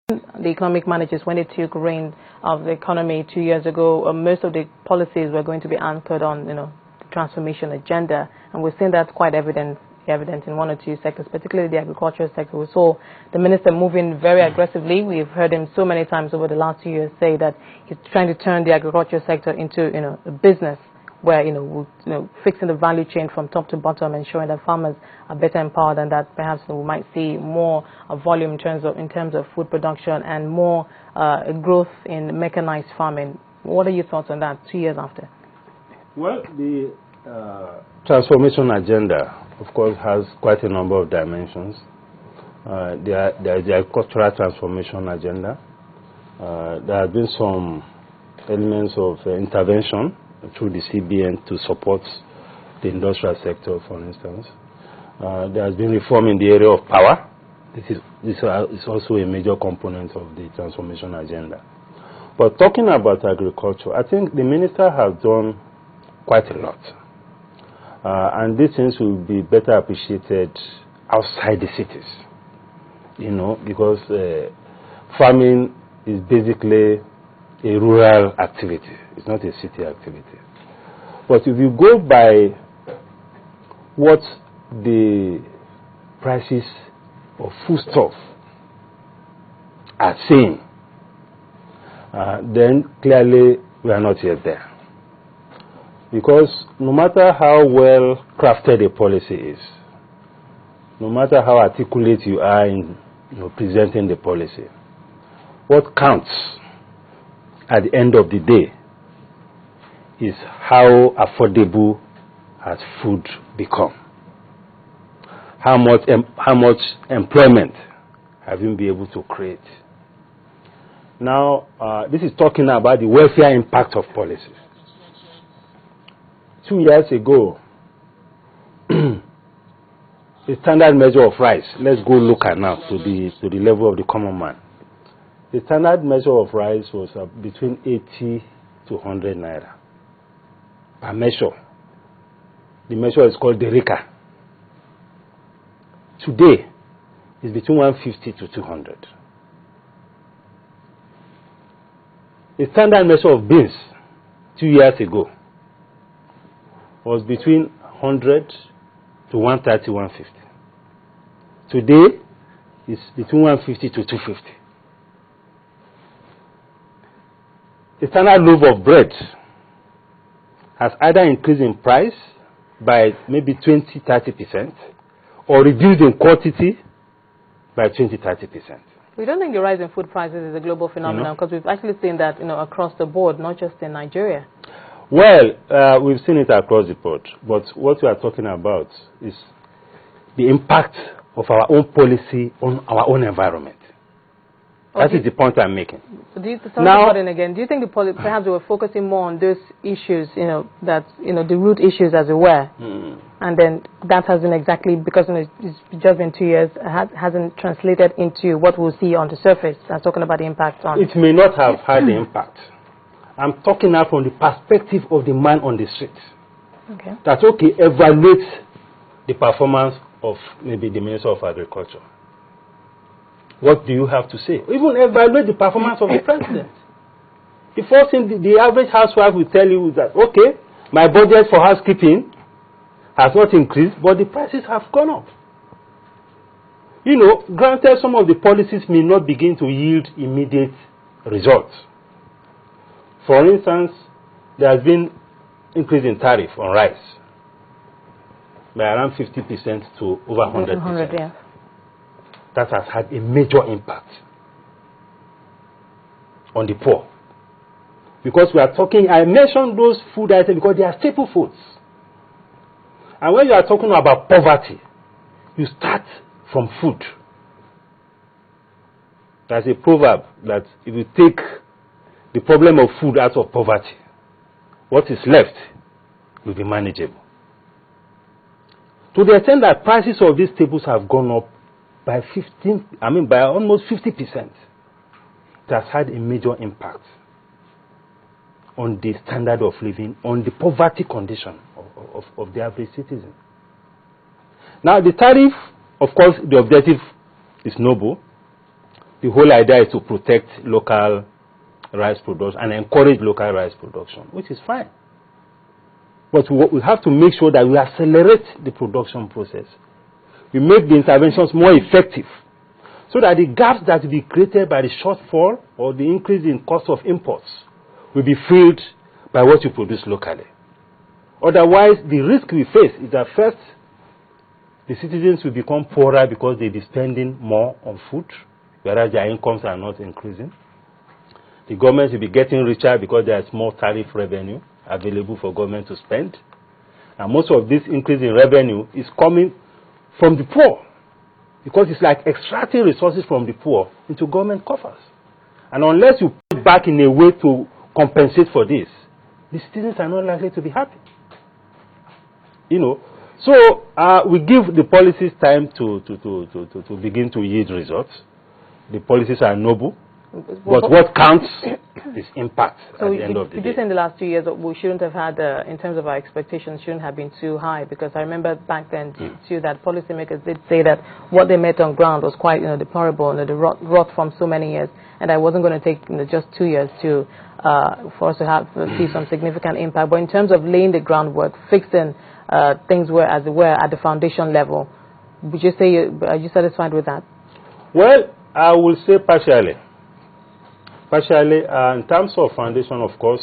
the economic managers, when they took reign of the economy 2 years ago, most of the policies were going to be anchored on, the transformation agenda, and we've seen that quite evident in one or two sectors, particularly the agricultural sector. We saw the minister moving very aggressively. We've heard him so many times over the last 2 years say that he's trying to turn the agricultural sector into, a business where, fixing the value chain from top to bottom, ensuring that farmers are better empowered, and that perhaps we might see more volume in terms of food production and more growth in mechanized farming. What are your thoughts on that 2 years after? Well, the transformation agenda, of course, has quite a number of dimensions. There is the agricultural transformation agenda. There have been some elements of intervention through the CBN to support the industrial sector, for instance. There has been reform in the area of power. This is also a major component of the transformation agenda. But talking about agriculture, I think the minister has done quite a lot. And these things will be better appreciated outside the cities, because farming is basically a rural activity. It's not a city activity. But if you go by what the prices of foodstuff are saying, then clearly we are not yet there. Because no matter how well crafted a policy is, no matter how articulate you are in presenting the policy, what counts at the end of the day is how affordable has food become. How much employment have you been able to create? Now, this is talking about the welfare impact of policies. 2 years ago, the standard measure of rice, let's go look at now to the level of the common man. The standard measure of rice was between 80 to 100 naira per measure. The measure is called Derika. Today, it's between 150 to 200. The standard measure of beans 2 years ago was between 100 to 130, 150. Today, it's between 150 to 250. The standard loaf of bread has either increased in price by maybe 20-30% or reduced in quantity by 20-30%. We don't think the rise in food prices is a global phenomenon, because we've actually seen that across the board, not just in Nigeria. Well, we've seen it across the board, but what we are talking about is the impact of our own policy on our own environment. That is the point I'm making. Do you think perhaps we were focusing more on those issues, the root issues as it were, and then that hasn't exactly, because it's just been 2 years, hasn't translated into what we'll see on the surface? I'm talking about the impact on. It may not have had the impact. I'm talking now from the perspective of the man on the street. Okay. That's okay, evaluate the performance of maybe the Minister of Agriculture. What do you have to say? Even evaluate the performance of the president. The first thing the average housewife will tell you is that, okay, my budget for housekeeping has not increased, but the prices have gone up. Granted, some of the policies may not begin to yield immediate results. For instance, there has been increase in tariff on rice by around 50% to over 100%. 100, yeah. That has had a major impact on the poor. Because we are talking, I mentioned those food items because they are staple foods. And when you are talking about poverty, you start from food. There's a proverb that if you take the problem of food out of poverty, what is left will be manageable. To the extent that prices of these staples have gone up by almost 50%, it has had a major impact on the standard of living, on the poverty condition of the average citizen. Now, the tariff, of course, the objective is noble. the whole idea is to protect local rice production and encourage local rice production, which is fine. But we have to make sure that we accelerate the production process. We make the interventions more effective so that the gaps that will be created by the shortfall or the increase in cost of imports will be filled by what you produce locally. Otherwise, the risk we face is that first, the citizens will become poorer because they'll be spending more on food, whereas their incomes are not increasing. The government will be getting richer because there is more tariff revenue available for government to spend. And most of this increase in revenue is coming from the poor, because it's like extracting resources from the poor into government coffers. And unless you put back in a way to compensate for this, the citizens are not likely to be happy. You know, so we give the policies time to begin to yield results. The policies are noble, but what counts is impact at the end of the day. So you say in the last 2 years we shouldn't have had, in terms of our expectations, shouldn't have been too high, because I remember back then too that policymakers did say that what they met on ground was quite deplorable, the rot from so many years, and that wasn't going to take just 2 years to for us to see some significant impact. But in terms of laying the groundwork, fixing things were as they were at the foundation level, would you say are you satisfied with that? Well, I will say partially. Partially, in terms of foundation, of course,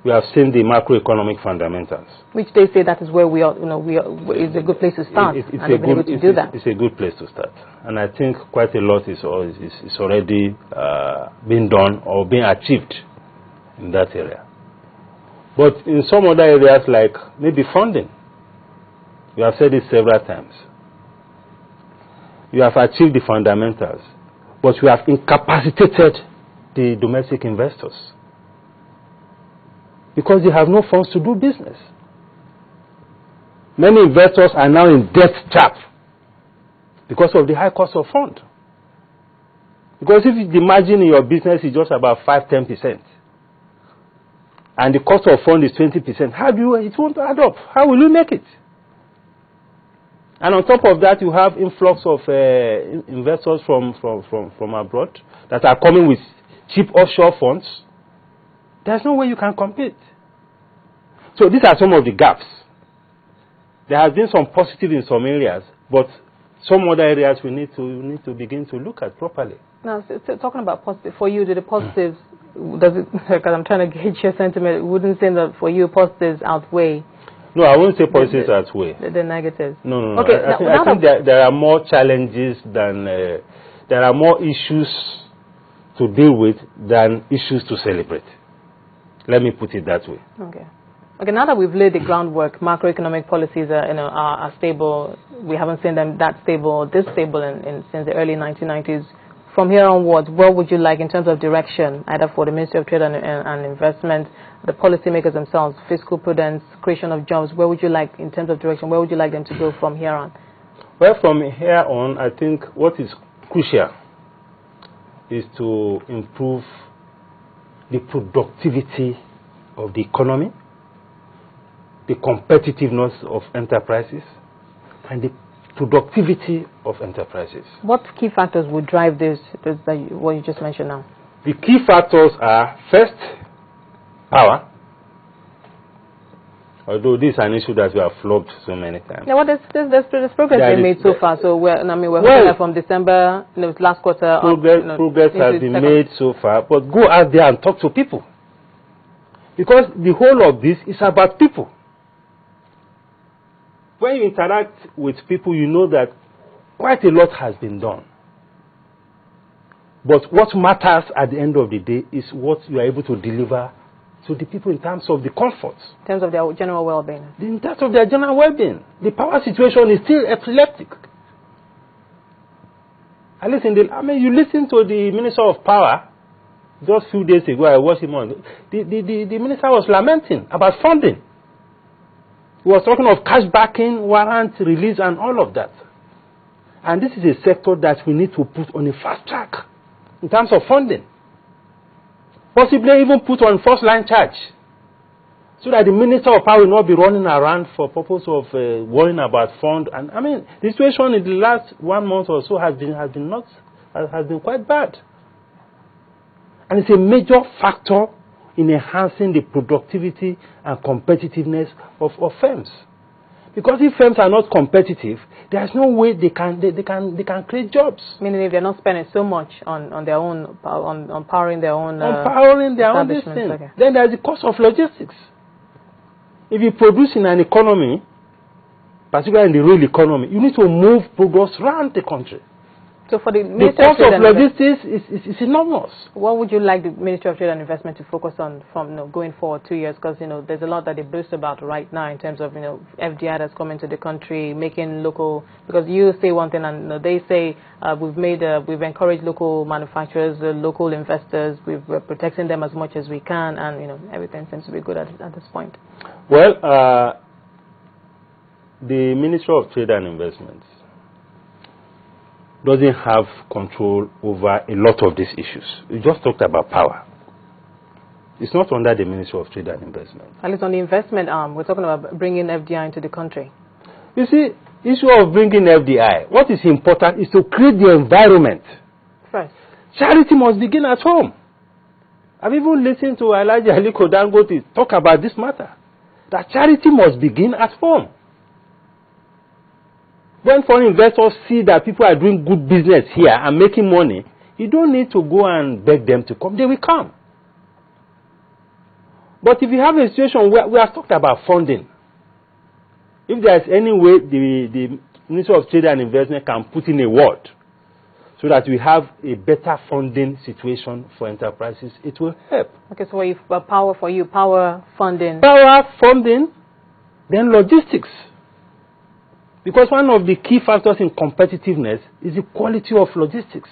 we have seen the macroeconomic fundamentals, which they say that is where we are. Is a good place to start. It's a good place to start, and I think quite a lot is already being done or being achieved in that area. But in some other areas, like maybe funding, we have said it several times. You have achieved the fundamentals, but we have incapacitated the domestic investors because they have no funds to do business. Many investors are now in debt trap because of the high cost of fund. Because if the margin in your business is just about 5-10%, and the cost of fund is 20%, it won't add up. How will you make it? And on top of that, you have influx of investors from abroad that are coming with cheap offshore funds. There's no way you can compete. So these are some of the gaps. There has been some positive in some areas, but some other areas we need to begin to look at properly. Now, so talking about positive, for you, do the positives, does it, because I'm trying to gauge your sentiment, wouldn't say that for you positives outweigh? No, I wouldn't say positives outweigh the negatives. No. Okay, I think there are more challenges than, there are more issues to deal with than issues to celebrate. Let me put it that way. Okay, now that we've laid the groundwork, macroeconomic policies are stable. We haven't seen them that stable, this stable since the early 1990s. From here onwards, what would you like in terms of direction, either for the Ministry of Trade and Investment, the policymakers themselves, fiscal prudence, creation of jobs? Where would you like, in terms of direction, where would you like them to go from here on? Well, from here on, I think what is crucial is to improve the productivity of the economy, the competitiveness of enterprises, and the productivity of enterprises. What key factors would drive this, what you just mentioned now? The key factors are, first, power. Although this is an issue that we have flogged so many times. Yeah, well, there's progress been made so far. So we're hoping from December, last quarter. Progress has been made so far, but go out there and talk to people, because the whole of this is about people. When you interact with people, you know that quite a lot has been done. But what matters at the end of the day is what you are able to deliver to the people in terms of the comforts. In terms of their general well-being. In terms of their general well-being. The power situation is still epileptic. At least you listen to the Minister of Power just a few days ago. I watched him on. The minister was lamenting about funding. He was talking of cash backing, warrant release, and all of that. And this is a sector that we need to put on a fast track in terms of funding. Possibly even put on first-line charge, so that the Minister of Power will not be running around for purpose of worrying about fund. And I mean, the situation in the last 1 month or so has been quite bad. And it's a major factor in enhancing the productivity and competitiveness of firms. Because if firms are not competitive, there's no way they can create jobs. Meaning if they're not spending so much on their own, on powering their own this thing. Okay. Then there's the cost of logistics. If you produce in an economy, particularly in the real economy, you need to move products around the country. So for the cost of logistics is enormous. What would you like the Ministry of Trade and Investment to focus on from going forward 2 years? Because there's a lot that they boast about right now in terms of FDI that's coming to the country, making local. Because you say one thing and they say we've encouraged local manufacturers, local investors. We're protecting them as much as we can, and everything seems to be good at this point. Well, the Ministry of Trade and Investment doesn't have control over a lot of these issues. We just talked about power. It's not under the Ministry of Trade and Investment. At least on the investment arm, we're talking about bringing FDI into the country. You see, issue of bringing FDI, what is important is to create the environment. First. Charity must begin at home. I've even listened to Elijah Aliko Dangote talk about this matter. That charity must begin at home. When foreign investors see that people are doing good business here and making money, you don't need to go and beg them to come. They will come. But if you have a situation where we have talked about funding, if there is any way the Ministry of Trade and Investment can put in a word so that we have a better funding situation for enterprises, it will help. Okay, so if power for you, power funding. Power funding, then logistics. Because one of the key factors in competitiveness is the quality of logistics.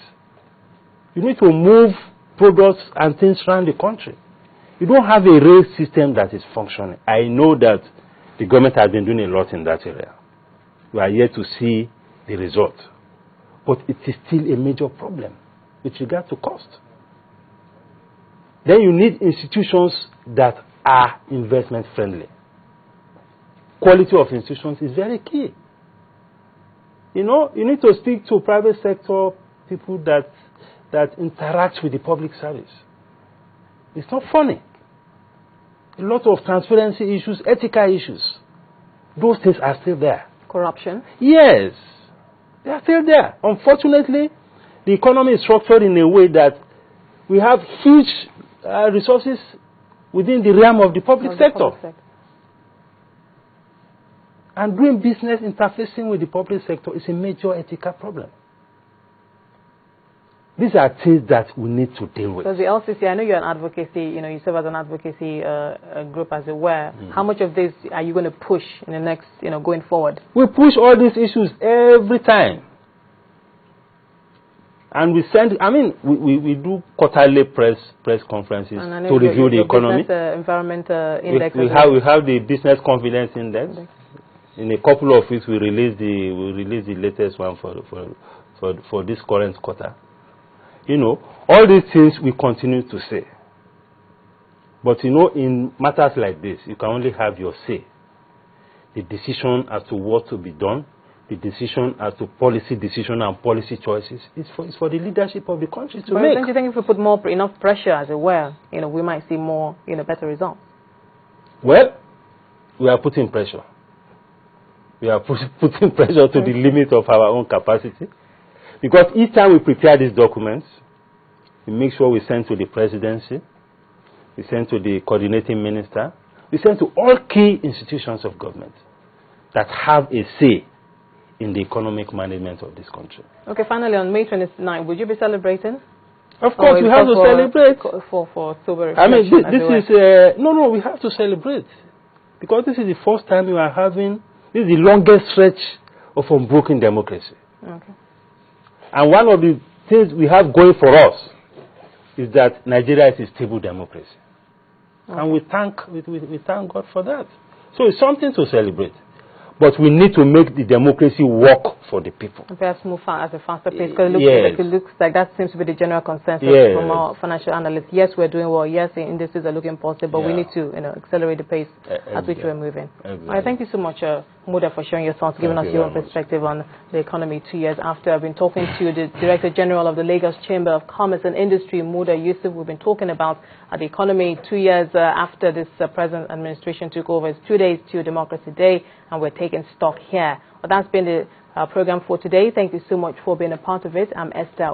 You need to move products and things around the country. You don't have a rail system that is functioning. I know that the government has been doing a lot in that area. We are yet to see the result. But it is still a major problem with regard to cost. Then you need institutions that are investment friendly. Quality of institutions is very key. You need to speak to private sector people that interact with the public service. It's not funny. A lot of transparency issues, ethical issues, those things are still there. Corruption? Yes, they are still there. Unfortunately, the economy is structured in a way that we have huge resources within the realm of the public sector. And doing business interfacing with the public sector is a major ethical problem. These are things that we need to deal with. So the LCCI, I know you're an advocacy, you serve as an advocacy group, as it were. Mm-hmm. How much of this are you going to push in the next, going forward? We push all these issues every time. And we do quarterly press conferences to review the economy. Environment index. We have the business confidence index. In a couple of weeks, we release the latest one for this current quarter. All these things we continue to say. But in matters like this, you can only have your say. The decision as to what to be done, the decision as to policy decision and policy choices, is for the leadership of the country to make. Don't you think if we put enough pressure, as it were, we might see more, better results? Well, we are putting pressure. We are putting pressure to the limit of our own capacity. Because each time we prepare these documents, we make sure we send to the presidency, we send to the coordinating minister, we send to all key institutions of government that have a say in the economic management of this country. Okay, finally, on May 29th, would you be celebrating? Of course, we have to celebrate. For October. No, we have to celebrate. Because this is the first time we are having. This is the longest stretch of unbroken democracy. Okay. And one of the things we have going for us is that Nigeria is a stable democracy. Okay. And we thank God for that. So it's something to celebrate. But we need to make the democracy work for the people. Perhaps move at a faster pace, because it looks like that seems to be the general consensus from our financial analysts. Yes, we're doing well. Yes, the indices are looking positive, but we need to accelerate the pace at which we're moving. Exactly. All right, thank you so much, Muda, for sharing your thoughts, giving us your perspective on the economy 2 years after. I've been talking to the Director General of the Lagos Chamber of Commerce and Industry, Musa Yusuf. We've been talking about the economy 2 years after this present administration took over. It's 2 days to Democracy Day, and we're taking stock here. But that's been the program for today. Thank you so much for being a part of it. I'm Esther.